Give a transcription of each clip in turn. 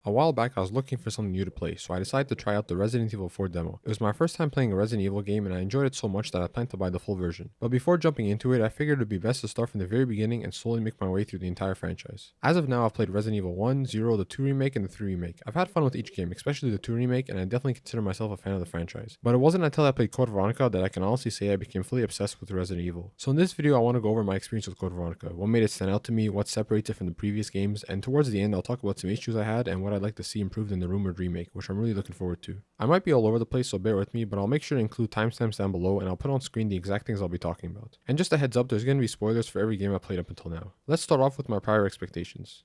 A while back, I was looking for something new to play, so I decided to try out the Resident Evil 4 demo. It was my first time playing a Resident Evil game, and I enjoyed it so much that I planned to buy the full version. But before jumping into it, I figured it would be best to start from the very beginning and slowly make my way through the entire franchise. As of now, I've played Resident Evil 1, 0, the 2 remake, and the 3 remake. I've had fun with each game, especially the 2 remake, and I definitely consider myself a fan of the franchise. But it wasn't until I played Code Veronica that I can honestly say I became fully obsessed with Resident Evil. So in this video, I want to go over my experience with Code Veronica, what made it stand out to me, what separates it from the previous games, and towards the end, I'll talk about some issues I had and what I'd like to see improved in the rumored remake, which I'm really looking forward to. I might be all over the place, so bear with me, but I'll make sure to include timestamps down below, and I'll put on screen the exact things I'll be talking about. And just a heads up, there's going to be spoilers for every game I played up until now. Let's start off with my prior expectations.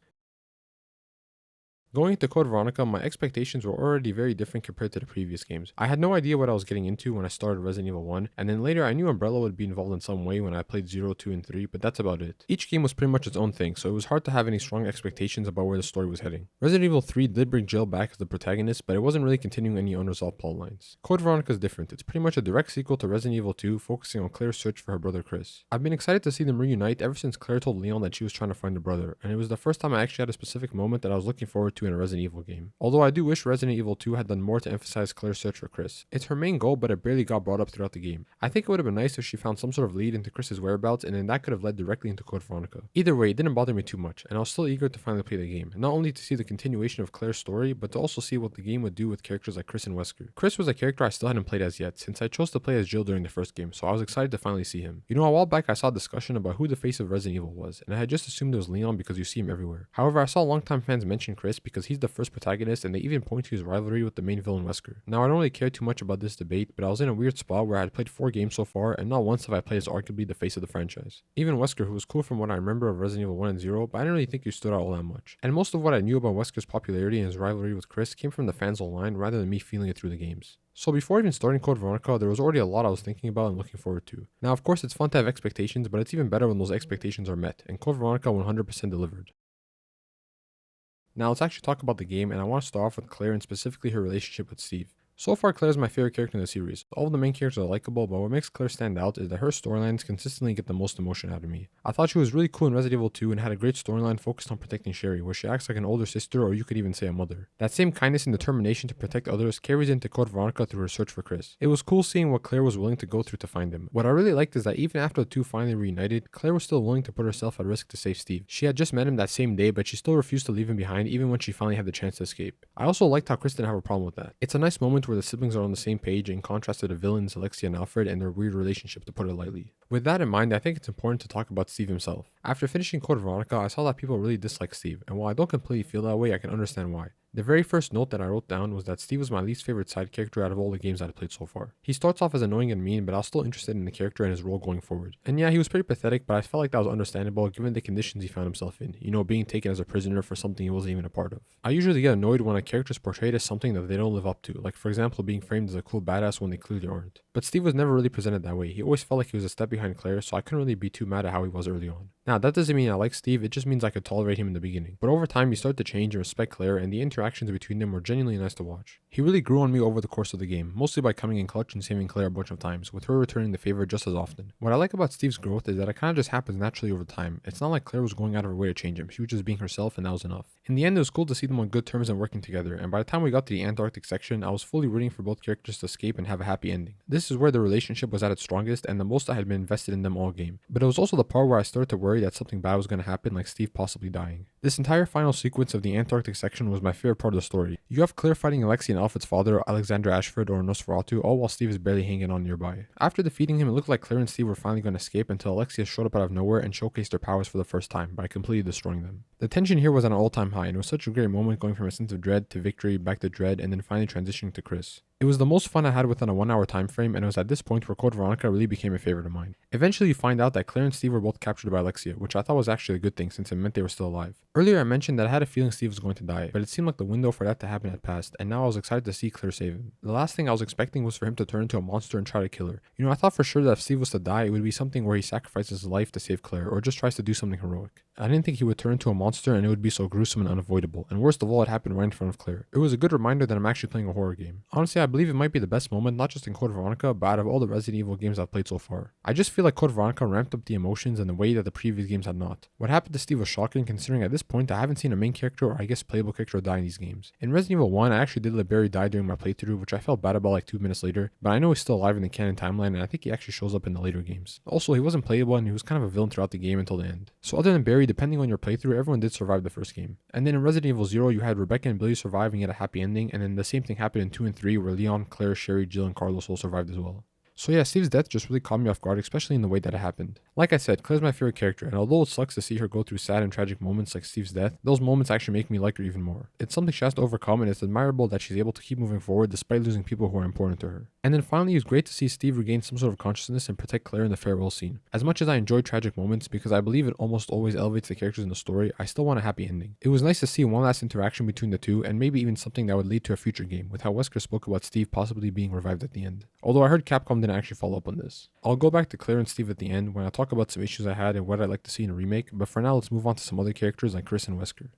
Going into Code Veronica, my expectations were already very different compared to the previous games. I had no idea what I was getting into when I started Resident Evil 1, and then later I knew Umbrella would be involved in some way when I played 0, 2, and 3, but that's about it. Each game was pretty much its own thing, so it was hard to have any strong expectations about where the story was heading. Resident Evil 3 did bring Jill back as the protagonist, but it wasn't really continuing any unresolved plotlines. Code Veronica is different. It's pretty much a direct sequel to Resident Evil 2, focusing on Claire's search for her brother Chris. I've been excited to see them reunite ever since Claire told Leon that she was trying to find her brother, and it was the first time I actually had a specific moment that I was looking forward to in a Resident Evil game. Although I do wish Resident Evil 2 had done more to emphasize Claire's search for Chris. It's her main goal, but it barely got brought up throughout the game. I think it would have been nice if she found some sort of lead into Chris's whereabouts, and then that could have led directly into Code Veronica. Either way, it didn't bother me too much, and I was still eager to finally play the game, not only to see the continuation of Claire's story, but to also see what the game would do with characters like Chris and Wesker. Chris was a character I still hadn't played as yet, since I chose to play as Jill during the first game, so I was excited to finally see him. You know, a while back I saw a discussion about who the face of Resident Evil was, and I had just assumed it was Leon because you see him everywhere. However, I saw longtime fans mention Chris because he's the first protagonist, and they even point to his rivalry with the main villain Wesker. Now, I don't really care too much about this debate, but I was in a weird spot where I had played 4 games so far, and not once have I played as arguably the face of the franchise. Even Wesker, who was cool from what I remember of Resident Evil 1 and 0, but I didn't really think he stood out all that much. And most of what I knew about Wesker's popularity and his rivalry with Chris came from the fans online rather than me feeling it through the games. So before even starting Code Veronica, there was already a lot I was thinking about and looking forward to. Now, of course, it's fun to have expectations, but it's even better when those expectations are met, and Code Veronica 100% delivered. Now let's actually talk about the game, and I want to start off with Claire and specifically her relationship with Steve. So far, Claire is my favorite character in the series. All of the main characters are likable, but what makes Claire stand out is that her storylines consistently get the most emotion out of me. I thought she was really cool in Resident Evil 2 and had a great storyline focused on protecting Sherry, where she acts like an older sister, or you could even say a mother. That same kindness and determination to protect others carries into Code Veronica through her search for Chris. It was cool seeing what Claire was willing to go through to find him. What I really liked is that even after the two finally reunited, Claire was still willing to put herself at risk to save Steve. She had just met him that same day, but she still refused to leave him behind even when she finally had the chance to escape. I also liked how Chris didn't have a problem with that. It's a nice moment where the siblings are on the same page in contrast to the villains Alexia and Alfred and their weird relationship, to put it lightly. With that in mind, I think it's important to talk about Steve himself. After finishing Code Veronica, I saw that people really dislike Steve, and while I don't completely feel that way, I can understand why. The very first note that I wrote down was that Steve was my least favorite side character out of all the games I'd played so far. He starts off as annoying and mean, but I was still interested in the character and his role going forward. And yeah, he was pretty pathetic, but I felt like that was understandable given the conditions he found himself in. You know, being taken as a prisoner for something he wasn't even a part of. I usually get annoyed when a character is portrayed as something that they don't live up to, like for example being framed as a cool badass when they clearly aren't. But Steve was never really presented that way. He always felt like he was a step behind Claire, so I couldn't really be too mad at how he was early on. Now, that doesn't mean I like Steve, it just means I could tolerate him in the beginning. But over time, you start to change and respect Claire, and the interactions between them were genuinely nice to watch. He really grew on me over the course of the game, mostly by coming in clutch and saving Claire a bunch of times, with her returning the favor just as often. What I like about Steve's growth is that it kind of just happens naturally over time. It's not like Claire was going out of her way to change him, she was just being herself and that was enough. In the end, it was cool to see them on good terms and working together, and by the time we got to the Antarctic section, I was fully rooting for both characters to escape and have a happy ending. This is where the relationship was at its strongest and the most I had been invested in them all game. But it was also the part where I started to worry that something bad was going to happen, like Steve possibly dying. This entire final sequence of the Antarctic section was my favorite part of the story. You have Claire fighting Alexia and Alfred's father, Alexander Ashford or Nosferatu, all while Steve is barely hanging on nearby. After defeating him, it looked like Claire and Steve were finally going to escape until Alexia showed up out of nowhere and showcased their powers for the first time by completely destroying them. The tension here was at an all-time high, and it was such a great moment going from a sense of dread to victory, back to dread, and then finally transitioning to Chris. It was the most fun I had within a 1 hour time frame, and it was at this point where Code Veronica really became a favorite of mine. Eventually you find out that Claire and Steve were both captured by Alexia, which I thought was actually a good thing since it meant they were still alive. Earlier I mentioned that I had a feeling Steve was going to die, but it seemed like the window for that to happen had passed, and now I was excited to see Claire save him. The last thing I was expecting was for him to turn into a monster and try to kill her. You know, I thought for sure that if Steve was to die, it would be something where he sacrifices his life to save Claire, or just tries to do something heroic. I didn't think he would turn into a monster and it would be so gruesome and unavoidable, and worst of all, it happened right in front of Claire. It was a good reminder that I'm actually playing a horror game. Honestly, I believe it might be the best moment, not just in Code Veronica, but out of all the Resident Evil games I've played so far. I just feel like Code Veronica ramped up the emotions in the way that the previous games had not. What happened to Steve was shocking, considering at this point I haven't seen a main character or I guess playable character die in these games. In Resident Evil 1, I actually did let Barry die during my playthrough, which I felt bad about like 2 minutes later, but I know he's still alive in the canon timeline and I think he actually shows up in the later games. Also, he wasn't playable and he was kind of a villain throughout the game until the end. So other than Barry, depending on your playthrough, everyone did survive the first game. And then in Resident Evil 0, you had Rebecca and Billy surviving at a happy ending, and then the same thing happened in 2 and 3 where Leon, Claire, Sherry, Jill, and Carlos all survived as well. So yeah, Steve's death just really caught me off guard, especially in the way that it happened. Like I said, Claire's my favorite character, and although it sucks to see her go through sad and tragic moments like Steve's death, those moments actually make me like her even more. It's something she has to overcome, and it's admirable that she's able to keep moving forward despite losing people who are important to her. And then finally, it was great to see Steve regain some sort of consciousness and protect Claire in the farewell scene. As much as I enjoy tragic moments, because I believe it almost always elevates the characters in the story, I still want a happy ending. It was nice to see one last interaction between the two, and maybe even something that would lead to a future game, with how Wesker spoke about Steve possibly being revived at the end. Although I heard Capcom didn't actually follow up on this. I'll go back to Claire and Steve at the end when I talk about some issues I had and what I'd like to see in a remake, but for now let's move on to some other characters like Chris and Wesker.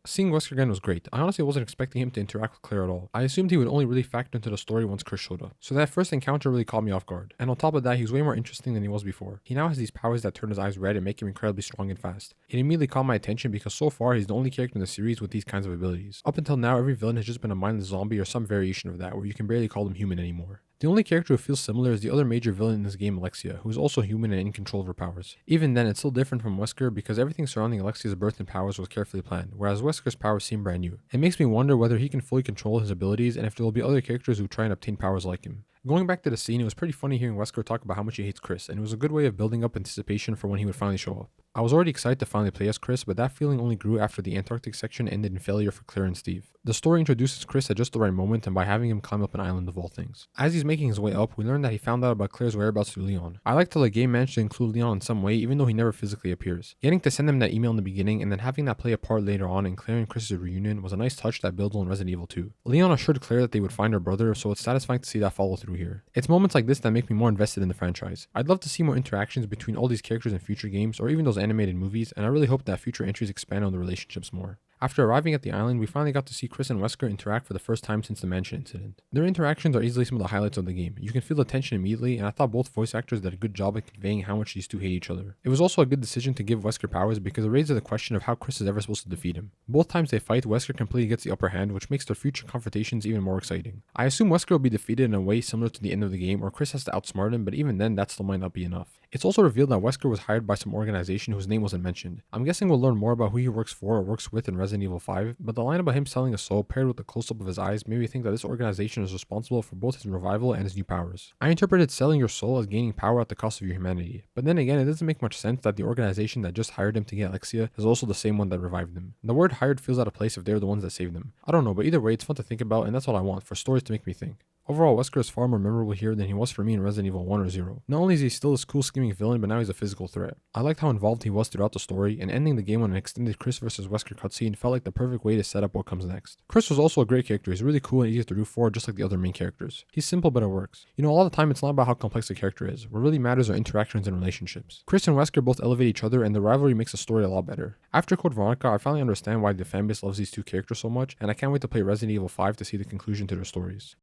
Seeing Wesker again was great. I honestly wasn't expecting him to interact with Claire at all. I assumed he would only really factor into the story once Chris showed up. So that first encounter really caught me off guard. And on top of that, he was way more interesting than he was before. He now has these powers that turn his eyes red and make him incredibly strong and fast. It immediately caught my attention because so far he's the only character in the series with these kinds of abilities. Up until now, every villain has just been a mindless zombie or some variation of that where you can barely call them human anymore. The only character who feels similar is the other major villain in this game, Alexia, who is also human and in control of her powers. Even then, it's still different from Wesker because everything surrounding Alexia's birth and powers was carefully planned, whereas Wesker's powers seem brand new. It makes me wonder whether he can fully control his abilities and if there will be other characters who try and obtain powers like him. Going back to the scene, it was pretty funny hearing Wesker talk about how much he hates Chris, and it was a good way of building up anticipation for when he would finally show up. I was already excited to finally play as Chris, but that feeling only grew after the Antarctic section ended in failure for Claire and Steve. The story introduces Chris at just the right moment and by having him climb up an island of all things. As he's making his way up, we learn that he found out about Claire's whereabouts through Leon. I liked how the game managed to include Leon in some way even though he never physically appears. Getting to send him that email in the beginning and then having that play a part later on in Claire and Chris's reunion was a nice touch that builds on Resident Evil 2. Leon assured Claire that they would find her brother, so it's satisfying to see that follow through here. It's moments like this that make me more invested in the franchise. I'd love to see more interactions between all these characters in future games or even those animated movies, and I really hope that future entries expand on the relationships more. After arriving at the island, we finally got to see Chris and Wesker interact for the first time since the mansion incident. Their interactions are easily some of the highlights of the game. You can feel the tension immediately, and I thought both voice actors did a good job at conveying how much these two hate each other. It was also a good decision to give Wesker powers because it raises the question of how Chris is ever supposed to defeat him. Both times they fight, Wesker completely gets the upper hand, which makes their future confrontations even more exciting. I assume Wesker will be defeated in a way similar to the end of the game, or Chris has to outsmart him, but even then that still might not be enough. It's also revealed that Wesker was hired by some organization whose name wasn't mentioned. I'm guessing we'll learn more about who he works for or works with in Resident Evil 5, but the line about him selling a soul paired with the close-up of his eyes made me think that this organization is responsible for both his revival and his new powers. I interpreted selling your soul as gaining power at the cost of your humanity, but then again it doesn't make much sense that the organization that just hired him to get Alexia is also the same one that revived him. The word hired feels out of place if they're the ones that saved him. I don't know, but either way it's fun to think about and that's what I want, for stories to make me think. Overall, Wesker is far more memorable here than he was for me in Resident Evil 1 or 0. Not only is he still this cool scheming villain, but now he's a physical threat. I liked how involved he was throughout the story, and ending the game on an extended Chris vs Wesker cutscene felt like the perfect way to set up what comes next. Chris was also a great character. He's really cool and easy to root for, just like the other main characters. He's simple, but it works. You know, a lot of the time it's not about how complex the character is. What really matters are interactions and relationships. Chris and Wesker both elevate each other, and the rivalry makes the story a lot better. After Code Veronica, I finally understand why the fanbase loves these two characters so much, and I can't wait to play Resident Evil 5 to see the conclusion to their stories.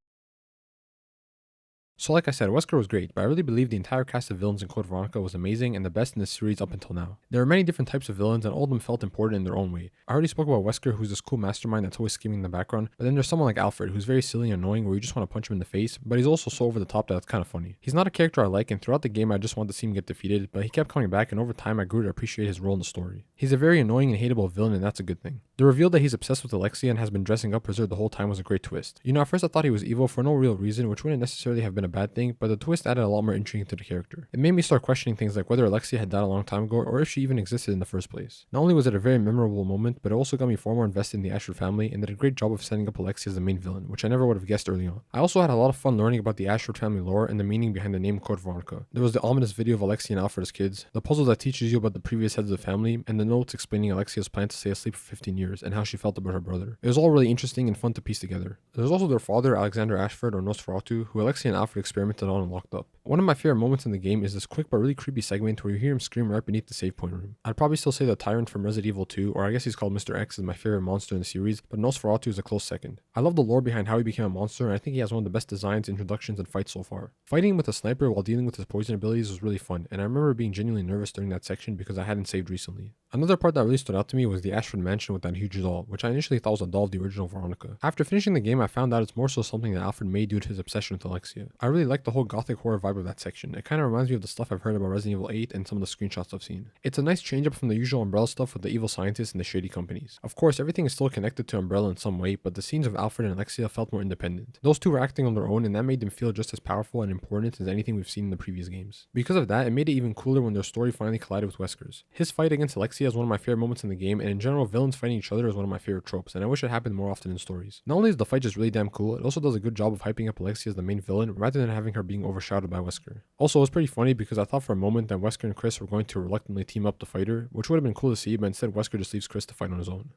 So like I said, Wesker was great, but I really believe the entire cast of villains in Code Veronica was amazing and the best in this series up until now. There are many different types of villains and all of them felt important in their own way. I already spoke about Wesker, who's this cool mastermind that's always scheming in the background, but then there's someone like Alfred, who's very silly and annoying where you just want to punch him in the face, but he's also so over the top that it's kind of funny. He's not a character I like, and throughout the game I just wanted to see him get defeated, but he kept coming back and over time I grew to appreciate his role in the story. He's a very annoying and hateable villain, and that's a good thing. The reveal that he's obsessed with Alexia and has been dressing up as her the whole time was a great twist. You know, at first I thought he was evil for no real reason, which wouldn't necessarily have been a bad thing, but the twist added a lot more intrigue to the character. It made me start questioning things like whether Alexia had died a long time ago or if she even existed in the first place. Not only was it a very memorable moment, but it also got me far more invested in the Ashford family and did a great job of setting up Alexia as the main villain, which I never would have guessed early on. I also had a lot of fun learning about the Ashford family lore and the meaning behind the name Code Veronica. There was the ominous video of Alexia and Alfred as kids, the puzzle that teaches you about the previous heads of the family, and the notes explaining Alexia's plan to stay asleep for 15 years and how she felt about her brother. It was all really interesting and fun to piece together. There's also their father, Alexander Ashford or Nosferatu, who Alexia and Alfred Ashford experimented on and locked up. One of my favorite moments in the game is this quick but really creepy segment where you hear him scream right beneath the save point room. I'd probably still say the Tyrant from Resident Evil 2, or I guess he's called Mr. X, is my favorite monster in the series, but Nosferatu is a close second. I love the lore behind how he became a monster, and I think he has one of the best designs, introductions, and fights so far. Fighting him with a sniper while dealing with his poison abilities was really fun, and I remember being genuinely nervous during that section because I hadn't saved recently. Another part that really stood out to me was the Ashford mansion with that huge doll, which I initially thought was a doll of the original Veronica. After finishing the game, I found out it's more so something that Alfred made due to his obsession with Alexia. I really like the whole gothic horror vibe of that section. It kind of reminds me of the stuff I've heard about Resident Evil 8 and some of the screenshots I've seen. It's a nice change up from the usual Umbrella stuff with the evil scientists and the shady companies. Of course, everything is still connected to Umbrella in some way, but the scenes of Alfred and Alexia felt more independent. Those two were acting on their own, and that made them feel just as powerful and important as anything we've seen in the previous games. Because of that, it made it even cooler when their story finally collided with Wesker's. His fight against Alexia is one of my favorite moments in the game, and in general, villains fighting each other is one of my favorite tropes, and I wish it happened more often in stories. Not only is the fight just really damn cool, it also does a good job of hyping up Alexia as the main villain rather than having her being overshadowed by Wesker. Also, it was pretty funny because I thought for a moment that Wesker and Chris were going to reluctantly team up to fight her, which would have been cool to see, but instead Wesker just leaves Chris to fight on his own.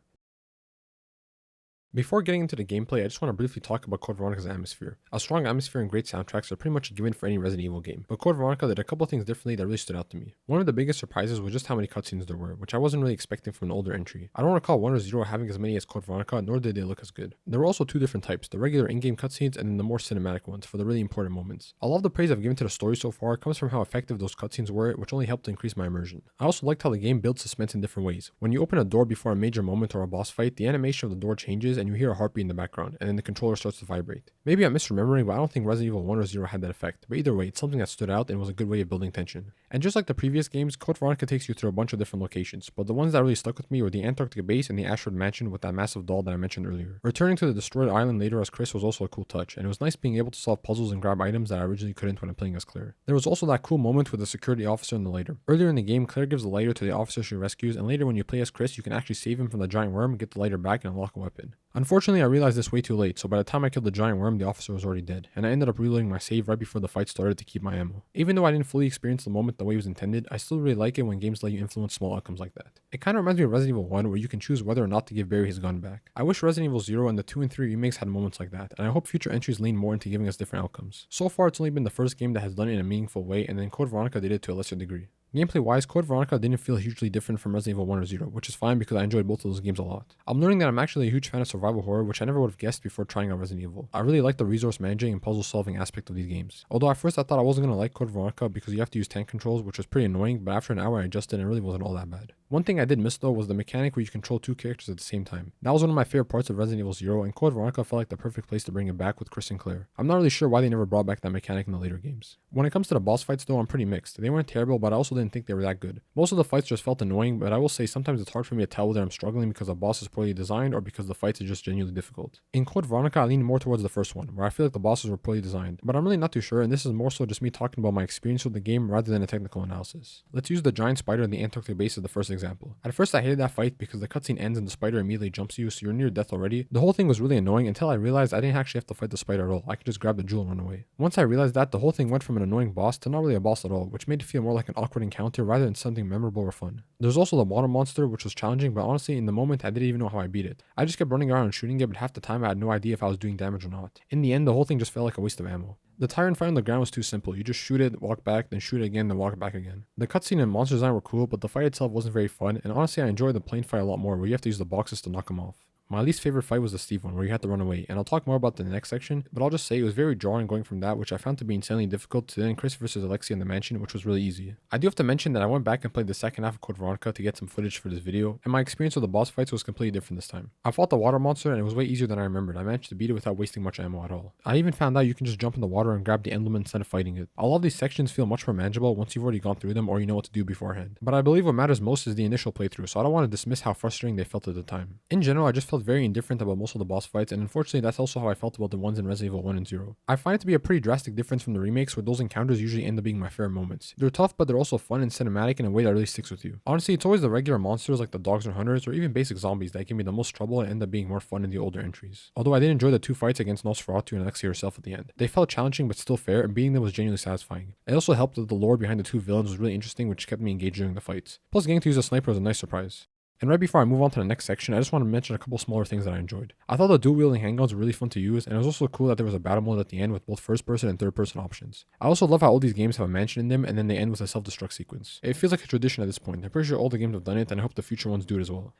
Before getting into the gameplay, I just want to briefly talk about Code Veronica's atmosphere. A strong atmosphere and great soundtracks are pretty much a given for any Resident Evil game, but Code Veronica did a couple things differently that really stood out to me. One of the biggest surprises was just how many cutscenes there were, which I wasn't really expecting from an older entry. I don't recall 1 or 0 having as many as Code Veronica, nor did they look as good. There were also 2 different types, the regular in-game cutscenes and then the more cinematic ones for the really important moments. A lot of the praise I've given to the story so far comes from how effective those cutscenes were, which only helped to increase my immersion. I also liked how the game builds suspense in different ways. When you open a door before a major moment or a boss fight, the animation of the door changes and you hear a heartbeat in the background, and then the controller starts to vibrate. Maybe I'm misremembering, but I don't think Resident Evil 1 or 0 had that effect, but either way, it's something that stood out and was a good way of building tension. And just like the previous games, Code Veronica takes you through a bunch of different locations, but the ones that really stuck with me were the Antarctica base and the Ashford mansion with that massive doll that I mentioned earlier. Returning to the destroyed island later as Chris was also a cool touch, and it was nice being able to solve puzzles and grab items that I originally couldn't when I'm playing as Claire. There was also that cool moment with the security officer and the lighter. Earlier in the game, Claire gives the lighter to the officer she rescues, and later when you play as Chris, you can actually save him from the giant worm, get the lighter back, and unlock a weapon. Unfortunately, I realized this way too late, so by the time I killed the giant worm, the officer was already dead, and I ended up reloading my save right before the fight started to keep my ammo. Even though I didn't fully experience the moment the way it was intended, I still really like it when games let you influence small outcomes like that. It kinda reminds me of Resident Evil 1 where you can choose whether or not to give Barry his gun back. I wish Resident Evil 0 and the 2 and 3 remakes had moments like that, and I hope future entries lean more into giving us different outcomes. So far, it's only been the first game that has done it in a meaningful way, and then Code Veronica did it to a lesser degree. Gameplay wise, Code Veronica didn't feel hugely different from Resident Evil 1 or 0, which is fine because I enjoyed both of those games a lot. I'm learning that I'm actually a huge fan of survival horror, which I never would have guessed before trying out Resident Evil. I really like the resource managing and puzzle solving aspect of these games. Although at first I thought I wasn't going to like Code Veronica because you have to use tank controls, which was pretty annoying, but after an hour I adjusted and it really wasn't all that bad. One thing I did miss though was the mechanic where you control 2 characters at the same time. That was one of my favorite parts of Resident Evil 0, and Code Veronica felt like the perfect place to bring it back with Chris and Claire. I'm not really sure why they never brought back that mechanic in the later games. When it comes to the boss fights though, I'm pretty mixed. They weren't terrible, but I also didn't think they were that good. Most of the fights just felt annoying, but I will say sometimes it's hard for me to tell whether I'm struggling because the boss is poorly designed or because the fights are just genuinely difficult. In Code Veronica, I lean more towards the first one, where I feel like the bosses were poorly designed, but I'm really not too sure, and this is more so just me talking about my experience with the game rather than a technical analysis. Let's use the giant spider in the Antarctic base as the first example. At first I hated that fight because the cutscene ends and the spider immediately jumps you, so you're near death already. The whole thing was really annoying until I realized I didn't actually have to fight the spider at all. I could just grab the jewel and run away. Once I realized that, the whole thing went from an annoying boss to not really a boss at all, which made it feel more like an awkward encounter rather than something memorable or fun. There's also the water monster, which was challenging, but honestly in the moment I didn't even know how I beat it. I just kept running around and shooting it, but half the time I had no idea if I was doing damage or not. In the end, the whole thing just felt like a waste of ammo. The tyrant fight on the ground was too simple. You just shoot it, walk back, then shoot it again, then walk back again. The cutscene and monster design were cool, but the fight itself wasn't very fun, and honestly I enjoyed the plane fight a lot more, where you have to use the boxes to knock them off. My least favorite fight was the Steve one, where you had to run away, and I'll talk more about that in the next section, but I'll just say it was very drawing going from that, which I found to be insanely difficult, to then Chris vs Alexia in the mansion, which was really easy. I do have to mention that I went back and played the second half of Code Veronica to get some footage for this video, and my experience with the boss fights was completely different this time. I fought the water monster and it was way easier than I remembered. I managed to beat it without wasting much ammo at all. I even found out you can just jump in the water and grab the emblem instead of fighting it. A lot of these sections feel much more manageable once you've already gone through them or you know what to do beforehand. But I believe what matters most is the initial playthrough, so I don't want to dismiss how frustrating they felt at the time. In general, I just felt very indifferent about most of the boss fights, and unfortunately that's also how I felt about the ones in Resident Evil 1 and 0. I find it to be a pretty drastic difference from the remakes, where those encounters usually end up being my favorite moments. They're tough, but they're also fun and cinematic in a way that really sticks with you. Honestly, it's always the regular monsters like the dogs or hunters, or even basic zombies that give me the most trouble and end up being more fun in the older entries. Although I did enjoy the 2 fights against Nosferatu and Alexia herself at the end. They felt challenging but still fair, and beating them was genuinely satisfying. It also helped that the lore behind the 2 villains was really interesting, which kept me engaged during the fights. Plus, getting to use a sniper was a nice surprise. And right before I move on to the next section, I just want to mention a couple smaller things that I enjoyed. I thought the dual wielding handguns were really fun to use, and it was also cool that there was a battle mode at the end with both first person and third person options. I also love how all these games have a mansion in them and then they end with a self-destruct sequence. It feels like a tradition at this point. I'm pretty sure all the games have done it, and I hope the future ones do it as well.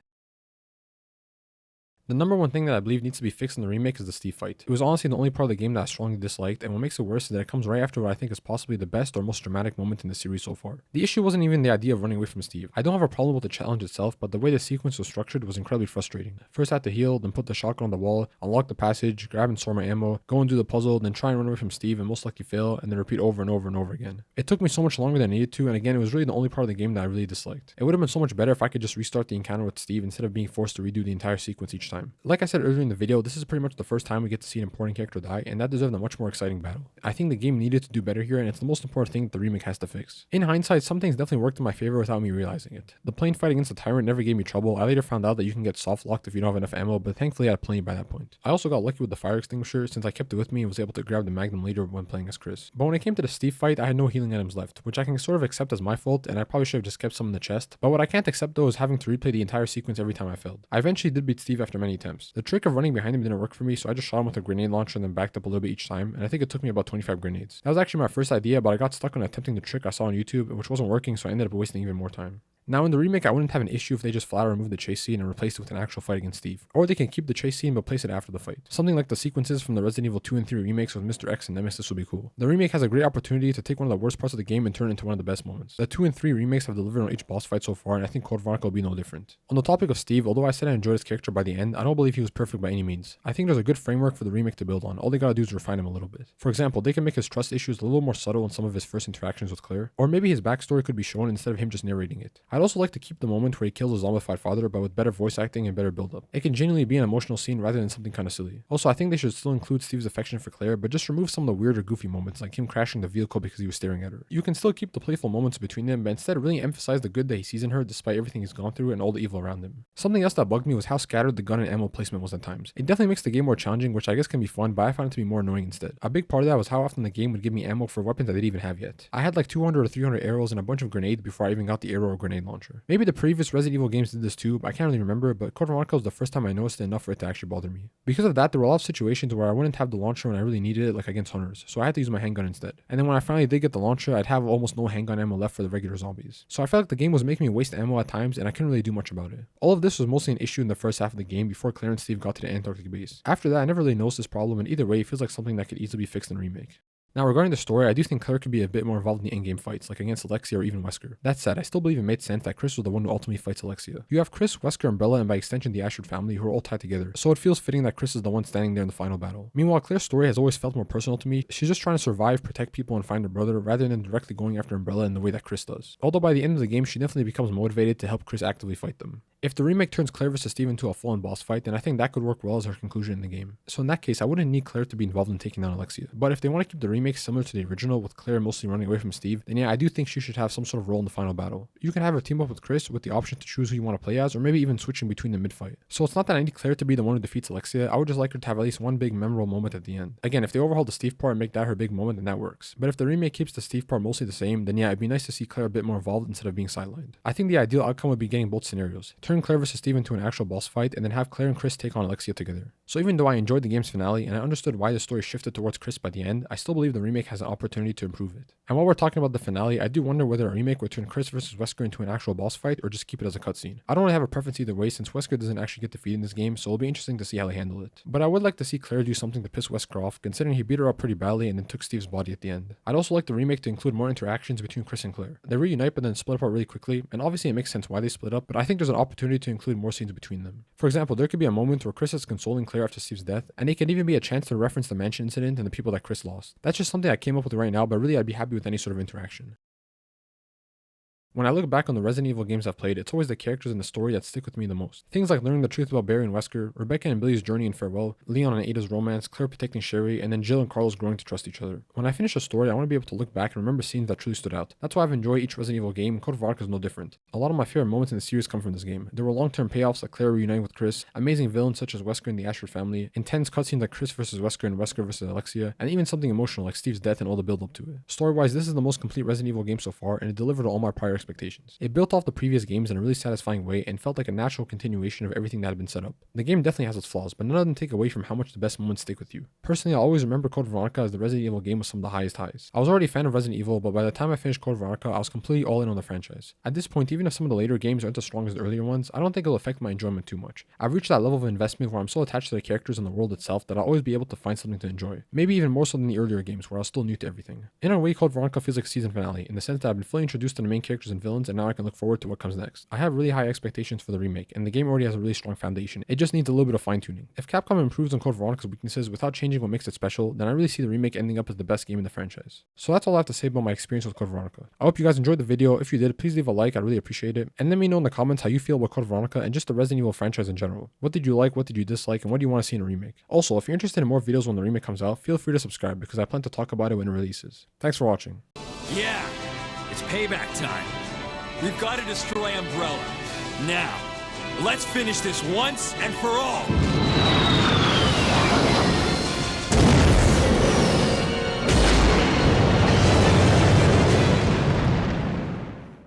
The number one thing that I believe needs to be fixed in the remake is the Steve fight. It was honestly the only part of the game that I strongly disliked, and what makes it worse is that it comes right after what I think is possibly the best or most dramatic moment in the series so far. The issue wasn't even the idea of running away from Steve. I don't have a problem with the challenge itself, but the way the sequence was structured was incredibly frustrating. First I had to heal, then put the shotgun on the wall, unlock the passage, grab and store my ammo, go and do the puzzle, then try and run away from Steve and most likely fail, and then repeat over and over and over again. It took me so much longer than I needed to, and again, it was really the only part of the game that I really disliked. It would have been so much better if I could just restart the encounter with Steve instead of being forced to redo the entire sequence each time. Like I said earlier in the video, this is pretty much the first time we get to see an important character die, and that deserved a much more exciting battle. I think the game needed to do better here, and it's the most important thing that the remake has to fix. In hindsight, some things definitely worked in my favor without me realizing it. The plane fight against the tyrant never gave me trouble. I later found out that you can get soft locked if you don't have enough ammo, but thankfully I had plenty by that point. I also got lucky with the fire extinguisher since I kept it with me and was able to grab the magnum later when playing as Chris. But when it came to the Steve fight, I had no healing items left, which I can sort of accept as my fault, and I probably should have just kept some in the chest. But what I can't accept though is having to replay the entire sequence every time I failed. I eventually did beat Steve after many attempts. The trick of running behind him didn't work for me, so I just shot him with a grenade launcher and then backed up a little bit each time, and I think it took me about 25 grenades. That was actually my first idea, but I got stuck on attempting the trick I saw on YouTube, which wasn't working, so I ended up wasting even more time. Now in the remake, I wouldn't have an issue if they just flat out removed the chase scene and replaced it with an actual fight against Steve. Or they can keep the chase scene but place it after the fight. Something like the sequences from the Resident Evil 2 and 3 remakes with Mr. X and Nemesis would be cool. The remake has a great opportunity to take one of the worst parts of the game and turn it into one of the best moments. The 2 and 3 remakes have delivered on each boss fight so far, and I think Code Veronica will be no different. On the topic of Steve, although I said I enjoyed his character by the end, I don't believe he was perfect by any means. I think there's a good framework for the remake to build on. All they gotta do is refine him a little bit. For example, they can make his trust issues a little more subtle in some of his first interactions with Claire, or maybe his backstory could be shown instead of him just narrating it. I'd also like to keep the moment where he kills his zombified father, but with better voice acting and better build-up. It can genuinely be an emotional scene rather than something kinda silly. Also, I think they should still include Steve's affection for Claire, but just remove some of the weird or goofy moments, like him crashing the vehicle because he was staring at her. You can still keep the playful moments between them, but instead really emphasize the good that he sees in her despite everything he's gone through and all the evil around him. Something else that bugged me was how scattered the gun and ammo placement was at times. It definitely makes the game more challenging, which I guess can be fun, but I found it to be more annoying instead. A big part of that was how often the game would give me ammo for weapons I didn't even have yet. I had like 200 or 300 arrows and a bunch of grenades before I even got the arrow or grenade launcher. Maybe the previous Resident Evil games did this too, but I can't really remember, but Code Veronica was the first time I noticed it enough for it to actually bother me. Because of that, there were a lot of situations where I wouldn't have the launcher when I really needed it, like against hunters, so I had to use my handgun instead. And then when I finally did get the launcher, I'd have almost no handgun ammo left for the regular zombies. So I felt like the game was making me waste ammo at times, and I couldn't really do much about it. All of this was mostly an issue in the first half of the game before Claire and Steve got to the Antarctic base. After that, I never really noticed this problem, and either way, it feels like something that could easily be fixed in Remake. Now regarding the story, I do think Claire could be a bit more involved in the in-game fights, like against Alexia or even Wesker. That said, I still believe it made sense that Chris was the one who ultimately fights Alexia. You have Chris, Wesker, Umbrella, and by extension the Ashford family, who are all tied together, so it feels fitting that Chris is the one standing there in the final battle. Meanwhile, Claire's story has always felt more personal to me. She's just trying to survive, protect people, and find her brother, rather than directly going after Umbrella in the way that Chris does. Although by the end of the game, she definitely becomes motivated to help Chris actively fight them. If the remake turns Claire vs. Steve into a full-on boss fight, then I think that could work well as her conclusion in the game. So in that case, I wouldn't need Claire to be involved in taking down Alexia. But if they want to keep the remake similar to the original, with Claire mostly running away from Steve, then yeah, I do think she should have some sort of role in the final battle. You can have her team up with Chris with the option to choose who you want to play as, or maybe even switching between the mid-fight. So it's not that I need Claire to be the one who defeats Alexia, I would just like her to have at least one big memorable moment at the end. Again, if they overhaul the Steve part and make that her big moment, then that works. But if the remake keeps the Steve part mostly the same, then yeah, it'd be nice to see Claire a bit more involved instead of being sidelined. I think the ideal outcome would be getting both scenarios. Turn Claire vs. Steve into an actual boss fight, and then have Claire and Chris take on Alexia together. So even though I enjoyed the game's finale, and I understood why the story shifted towards Chris by the end, I still believe the remake has an opportunity to improve it. And while we're talking about the finale, I do wonder whether a remake would turn Chris vs. Wesker into an actual boss fight, or just keep it as a cutscene. I don't really have a preference either way, since Wesker doesn't actually get defeated in this game, so it'll be interesting to see how they handle it. But I would like to see Claire do something to piss Wesker off, considering he beat her up pretty badly and then took Steve's body at the end. I'd also like the remake to include more interactions between Chris and Claire. They reunite but then split apart really quickly, and obviously it makes sense why they split up, but I think there's an opportunity to include more scenes between them. For example, there could be a moment where Chris is consoling Claire after Steve's death, and it could even be a chance to reference the mansion incident and the people that Chris lost. That's just something I came up with right now, but really I'd be happy with any sort of interaction. When I look back on the Resident Evil games I've played, it's always the characters and the story that stick with me the most. Things like learning the truth about Barry and Wesker, Rebecca and Billy's journey in Farewell, Leon and Ada's romance, Claire protecting Sherry, and then Jill and Carlos growing to trust each other. When I finish a story, I want to be able to look back and remember scenes that truly stood out. That's why I've enjoyed each Resident Evil game, and Code Veronica is no different. A lot of my favorite moments in the series come from this game. There were long-term payoffs like Claire reuniting with Chris, amazing villains such as Wesker and the Ashford family, intense cutscenes like Chris vs. Wesker and Wesker vs. Alexia, and even something emotional like Steve's death and all the build-up to it. Story-wise, this is the most complete Resident Evil game so far, and it delivered on all my prior expectations. expectations. It built off the previous games in a really satisfying way and felt like a natural continuation of everything that had been set up. The game definitely has its flaws, but none of them take away from how much the best moments stick with you. Personally, I always remember Code Veronica as the Resident Evil game with some of the highest highs. I was already a fan of Resident Evil, but by the time I finished Code Veronica, I was completely all in on the franchise. At this point, even if some of the later games aren't as strong as the earlier ones, I don't think it'll affect my enjoyment too much. I've reached that level of investment where I'm so attached to the characters and the world itself that I'll always be able to find something to enjoy. Maybe even more so than the earlier games where I was still new to everything. In a way, Code Veronica feels like a season finale, in the sense that I've been fully introduced to the main characters and villains, and now I can look forward to what comes next. I have really high expectations for the remake, and the game already has a really strong foundation. It just needs a little bit of fine-tuning. If Capcom improves on Code Veronica's weaknesses without changing what makes it special, then I really see the remake ending up as the best game in the franchise. So that's all I have to say about my experience with Code Veronica. I hope you guys enjoyed the video. If you did, please leave a like, I'd really appreciate it. And let me know in the comments how you feel about Code Veronica and just the Resident Evil franchise in general. What did you like, what did you dislike, and what do you want to see in a remake? Also, if you're interested in more videos when the remake comes out, feel free to subscribe because I plan to talk about it when it releases. Thanks for watching. Yeah, it's payback time. We've got to destroy Umbrella. Now, let's finish this once and for all.